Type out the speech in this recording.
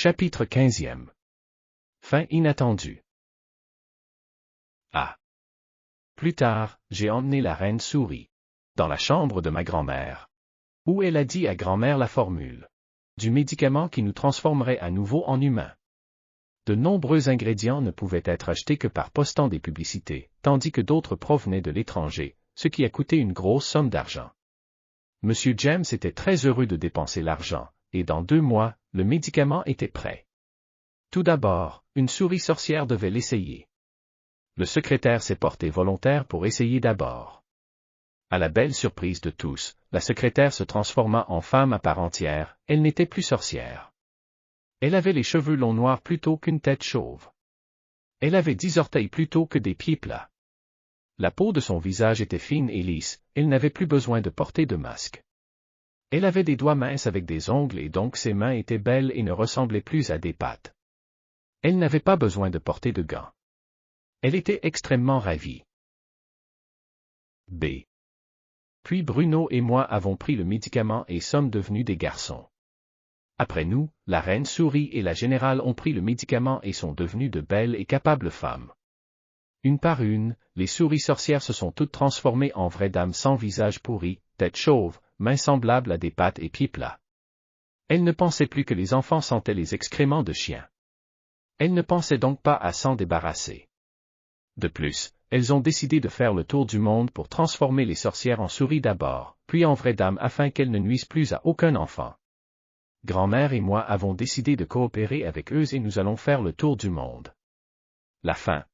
Chapitre 15e. Fin inattendue. Ah. Plus tard, j'ai emmené la reine souris dans la chambre de ma grand-mère, où elle a dit à grand-mère la formule du médicament qui nous transformerait à nouveau en humains. De nombreux ingrédients ne pouvaient être achetés que par postant des publicités, tandis que d'autres provenaient de l'étranger, ce qui a coûté une grosse somme d'argent. Monsieur James était très heureux de dépenser l'argent, et dans 2 mois, le médicament était prêt. Tout d'abord, une souris sorcière devait l'essayer. Le secrétaire s'est porté volontaire pour essayer d'abord. À la belle surprise de tous, la secrétaire se transforma en femme à part entière, elle n'était plus sorcière. Elle avait les cheveux longs noirs plutôt qu'une tête chauve. Elle avait 10 orteils plutôt que des pieds plats. La peau de son visage était fine et lisse, elle n'avait plus besoin de porter de masque. Elle avait des doigts minces avec des ongles et donc ses mains étaient belles et ne ressemblaient plus à des pattes. Elle n'avait pas besoin de porter de gants. Elle était extrêmement ravie. B. Puis Bruno et moi avons pris le médicament et sommes devenus des garçons. Après nous, la reine souris et la générale ont pris le médicament et sont devenues de belles et capables femmes. Une par une, les souris sorcières se sont toutes transformées en vraies dames sans visage pourri, tête chauve, mains semblables à des pattes et pieds plats. Elles ne pensaient plus que les enfants sentaient les excréments de chiens. Elles ne pensaient donc pas à s'en débarrasser. De plus, elles ont décidé de faire le tour du monde pour transformer les sorcières en souris d'abord, puis en vraies dames afin qu'elles ne nuisent plus à aucun enfant. Grand-mère et moi avons décidé de coopérer avec eux et nous allons faire le tour du monde. La fin.